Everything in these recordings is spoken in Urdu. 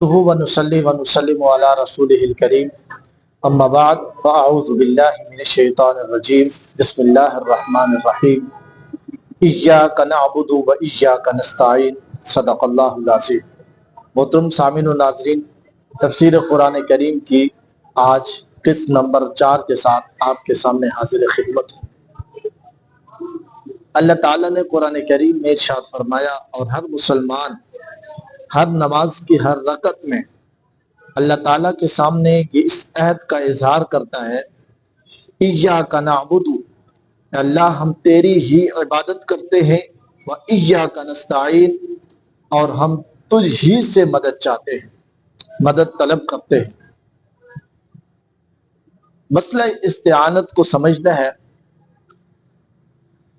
ونصلي ونسلم على رسوله الكريم اما بعد فاعوذ بالله من الشیطان الرجیم بسم اللہ الرحمن الرحیم ایاک نعبد و ایاک نستعین صدق اللہ العظیم۔ محترم سامعین و ناظرین، تفسیر قرآن کریم کی آج قسط نمبر 4 کے ساتھ آپ کے سامنے حاضر خدمت ہوں۔ اللہ تعالیٰ نے قرآن کریم میں ارشاد فرمایا اور ہر مسلمان ہر نماز کی ہر رکعت میں اللہ تعالیٰ کے سامنے یہ اس عہد کا اظہار کرتا ہے، ایاک نعبد، اللہ ہم تیری ہی عبادت کرتے ہیں، و ایاک نستعین، اور ہم تجھ ہی سے مدد چاہتے ہیں، مدد طلب کرتے ہیں۔ مسئلہ استعانت کو سمجھنا ہے۔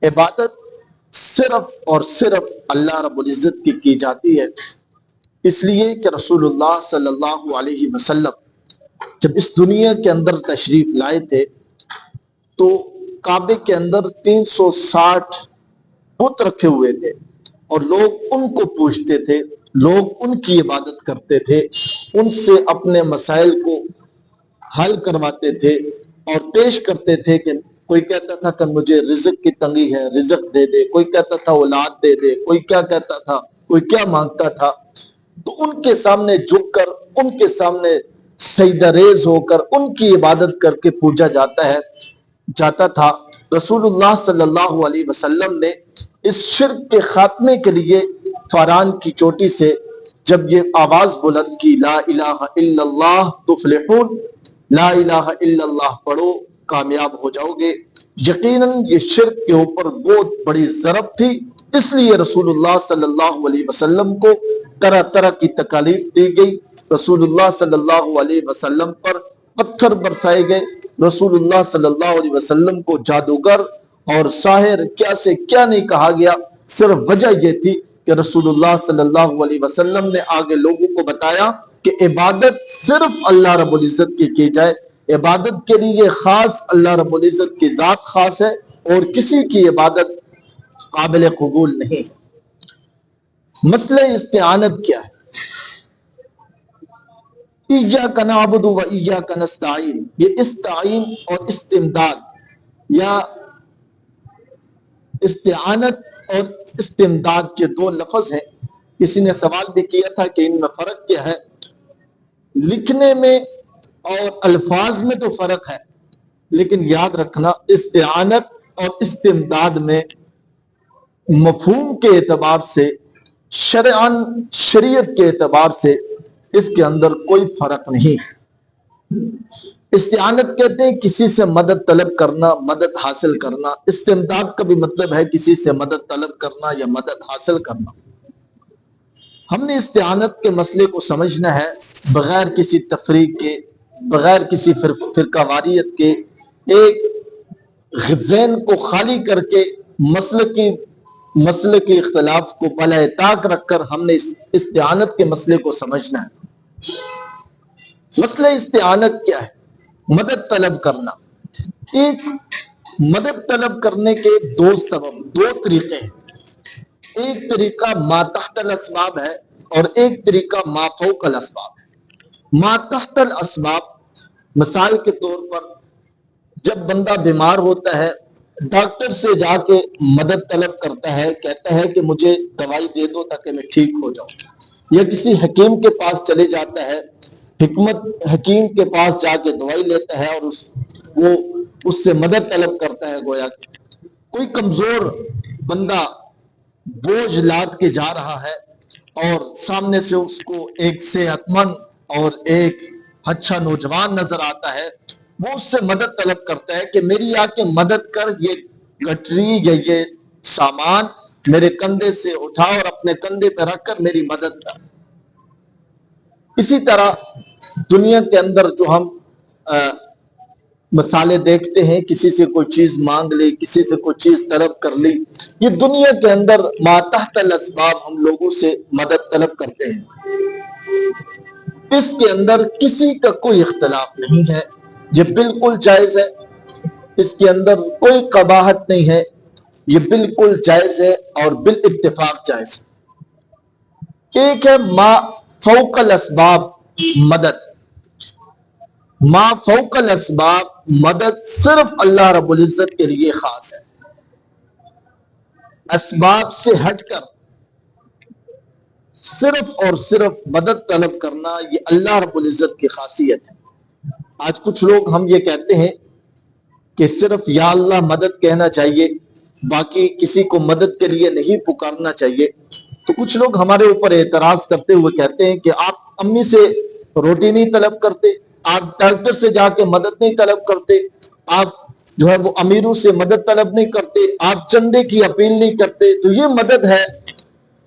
عبادت صرف اور صرف اللہ رب العزت کی جاتی ہے، اس لیے کہ رسول اللہ صلی اللہ علیہ وسلم جب اس دنیا کے اندر تشریف لائے تھے تو کعبے کے اندر 360 بت رکھے ہوئے تھے اور لوگ ان کو پوجتے تھے، لوگ ان کی عبادت کرتے تھے، ان سے اپنے مسائل کو حل کرواتے تھے اور پیش کرتے تھے کہ کوئی کہتا تھا کہ مجھے رزق کی تنگی ہے، رزق دے دے، کوئی کہتا تھا اولاد دے دے، کوئی کیا کہتا تھا، کوئی کیا مانگتا تھا۔ تو ان کے سامنے جھک کر، ان کے سامنے سجدہ ریز ہو کر ان کی عبادت کر کے پوجا جاتا تھا۔ رسول اللہ صلی اللہ علیہ وسلم نے اس شرک کے خاتمے کے لیے فاران کی چوٹی سے جب یہ آواز بلند کی، لا الہ الا اللہ تفلحون، لا الہ الا اللہ پڑھو کامیاب ہو جاؤ گے، یقیناً یہ شرک کے اوپر بہت بڑی ضرب تھی، اس لیے رسول اللہ صلی اللہ علیہ وسلم کو طرح طرح کی تکالیف دی گئی۔ رسول اللہ صلی اللہ علیہ وسلم پر پتھر برسائے گئے، رسول اللہ صلی اللہ علیہ وسلم کو جادوگر اور ساحر کیا سے کیا نہیں کہا گیا، صرف وجہ یہ تھی کہ رسول اللہ صلی اللہ علیہ وسلم نے آگے لوگوں کو بتایا کہ عبادت صرف اللہ رب العزت کی جائے، عبادت کے لیے خاص اللہ رب العزت کی ذات خاص ہے اور کسی کی عبادت قابل قبول نہیں ہے۔ مسئلہ استعانت کیا ہے؟ ایاک نعبد و ایاک نستعین، یہ استعین اور استمداد یا استعانت اور استمداد کے دو لفظ ہیں۔ کسی نے سوال بھی کیا تھا کہ ان میں فرق کیا ہے؟ لکھنے میں اور الفاظ میں تو فرق ہے، لیکن یاد رکھنا استعانت اور استمداد میں مفہوم کے اعتبار سے، شریعت کے اعتبار سے اس کے اندر کوئی فرق نہیں ہے۔ استعانت کہتے ہیں کسی سے مدد طلب کرنا، مدد حاصل کرنا۔ استمداد کا بھی مطلب ہے کسی سے مدد طلب کرنا یا مدد حاصل کرنا۔ ہم نے استعانت کے مسئلے کو سمجھنا ہے بغیر کسی تفریق کے، بغیر کسی فرقہ واریت کے، ایک ذہن کو خالی کر کے مسئلے کے اختلاف کو بالائے طاق رکھ کر ہم نے استعانت کے مسئلے کو سمجھنا ہے۔ مسئلہ استعانت کیا ہے؟ مدد طلب کرنا۔ ایک مدد طلب کرنے کے دو طریقے ہیں۔ ایک طریقہ ما تحت الاسباب ہے اور ایک طریقہ ما فوق الاسباب ہے۔ ما تحت الاسباب، مثال کے طور پر جب بندہ بیمار ہوتا ہے، ڈاکٹر سے جا کے مدد طلب کرتا ہے، کہتا ہے کہ مجھے دوائی دے دو تاکہ میں ٹھیک ہو جاؤں، یا کسی حکیم کے پاس چلے جاتا ہے، حکیم کے پاس جا کے دوائی لیتا ہے اور وہ اس سے مدد طلب کرتا ہے۔ گویا کوئی کمزور بندہ بوجھ لاد کے جا رہا ہے اور سامنے سے اس کو ایک صحت مند اور ایک اچھا نوجوان نظر آتا ہے، وہ اس سے مدد طلب کرتا ہے کہ میری آ کے مدد کر، یہ گٹری یا یہ سامان میرے کندھے سے اٹھا اور اپنے کندھے پہ رکھ کر میری مدد کر۔ اسی طرح دنیا کے اندر جو ہم مثالیں دیکھتے ہیں، کسی سے کوئی چیز مانگ لی، کسی سے کوئی چیز طلب کر لی، یہ دنیا کے اندر ما تحت الاسباب ہم لوگوں سے مدد طلب کرتے ہیں۔ اس کے اندر کسی کا کوئی اختلاف نہیں ہے، یہ بالکل جائز ہے، اس کے اندر کوئی قباحت نہیں ہے، یہ بالکل جائز ہے اور بالاتفاق جائز ہے۔ ایک ہے ما فوق الاسباب مدد، ما فوق الاسباب مدد صرف اللہ رب العزت کے لیے خاص ہے۔ اسباب سے ہٹ کر صرف اور صرف مدد طلب کرنا یہ اللہ رب العزت کی خاصیت ہے۔ آج کچھ لوگ ہم یہ کہتے ہیں کہ صرف یا اللہ مدد کہنا چاہیے، باقی کسی کو مدد کے لیے نہیں پکارنا چاہیے۔ تو کچھ لوگ ہمارے اوپر اعتراض کرتے ہوئے کہتے ہیں کہ آپ امی سے روٹی نہیں طلب کرتے، آپ ڈاکٹر سے جا کے مدد نہیں طلب کرتے، آپ جو ہے وہ امیروں سے مدد طلب نہیں کرتے، آپ چندے کی اپیل نہیں کرتے، تو یہ مدد ہے،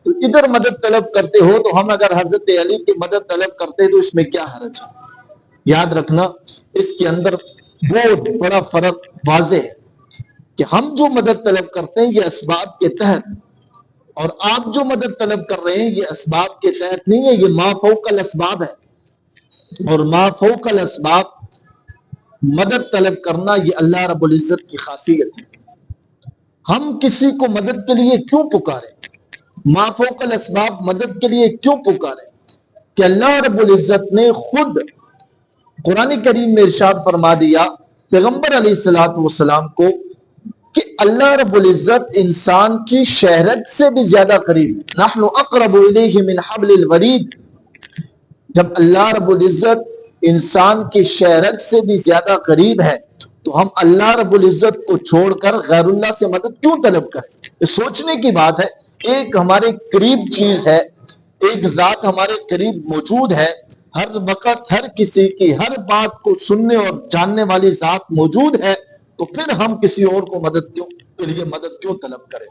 تو ادھر مدد طلب کرتے ہو، تو ہم اگر حضرت علی کی مدد طلب کرتے تو اس میں کیا حرج ہے؟ یاد رکھنا اس کے اندر بہت بڑا فرق واضح ہے کہ ہم جو مدد طلب کرتے ہیں یہ اسباب کے تحت، اور آپ جو مدد طلب کر رہے ہیں یہ اسباب کے تحت نہیں ہے، یہ ما فوق الاسباب ہے۔ اور ما فوق الاسباب مدد طلب کرنا یہ اللہ رب العزت کی خاصیت ہے۔ ہم کسی کو مدد کے لیے کیوں پکاریں؟ ما فوق الاسباب مدد کے لیے کیوں پکاریں؟ کہ اللہ رب العزت نے خود قرآن کریم میں ارشاد فرما دیا پیغمبر علیہ الصلوۃ والسلام کو کہ اللہ رب العزت انسان کی شہرت سے بھی زیادہ قریب ہے۔ نحن اقرب الیہ من حبل الورید، جب اللہ رب العزت انسان کی شہرت سے بھی زیادہ قریب ہے تو ہم اللہ رب العزت کو چھوڑ کر غیر اللہ سے مدد کیوں طلب کریں؟ یہ سوچنے کی بات ہے۔ ایک ہمارے قریب چیز ہے، ایک ذات ہمارے قریب موجود ہے، ہر وقت ہر کسی کی ہر بات کو سننے اور جاننے والی ذات موجود ہے، تو پھر ہم کسی اور کو مدد کیوں طلب کریں؟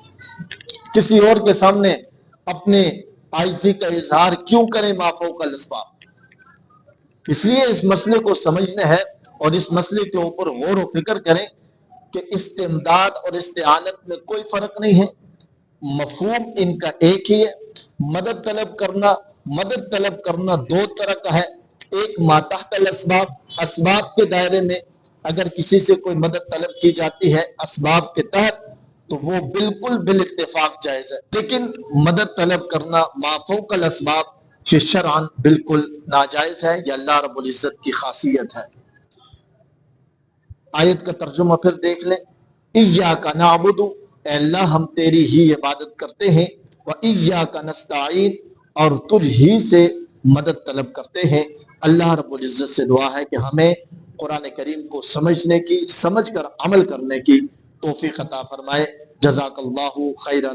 کسی اور کے سامنے اپنے عاجزی کا اظہار کیوں کریں ما فوق الاسباب؟ اس لیے اس مسئلے کو سمجھنا ہے اور اس مسئلے کے اوپر غور و فکر کریں کہ استمداد اور استعانت میں کوئی فرق نہیں ہے، مفہوم ان کا ایک ہی ہے۔ مدد طلب کرنا دو طرح کا ہے، ایک ما تحت الاسباب، اسباب کے دائرے میں اگر کسی سے کوئی مدد طلب کی جاتی ہے اسباب کے تحت تو وہ بالکل بالاتفاق جائز ہے، لیکن مدد طلب کرنا ما فوق الاسباب شرعاً بالکل ناجائز ہے، یہ اللہ رب العزت کی خاصیت ہے۔ آیت کا ترجمہ پھر دیکھ لیں، ایاک نعبد، اے اللہ ہم تیری ہی عبادت کرتے ہیں، وایاک نستعین، اور تجھ ہی سے مدد طلب کرتے ہیں۔ اللہ رب العزت سے دعا ہے کہ ہمیں قرآن کریم کو سمجھنے کی، سمجھ کر عمل کرنے کی توفیق عطا فرمائے۔ جزاک اللہ خیرا۔